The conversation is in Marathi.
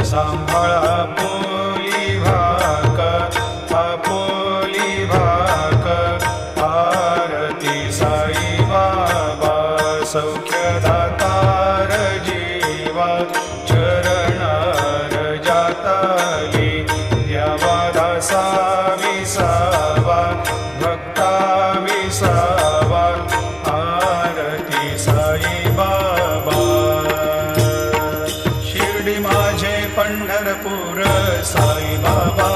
सांभाळा पोली भाक आपोली भाक आरती साई बाबा सौख्यदातार जीवा चरणार जाताली द्यावा दासा विसावा भक्ता विसावा आरती साई बाबा शिर्डी माझे पंढरपूर साई बाबा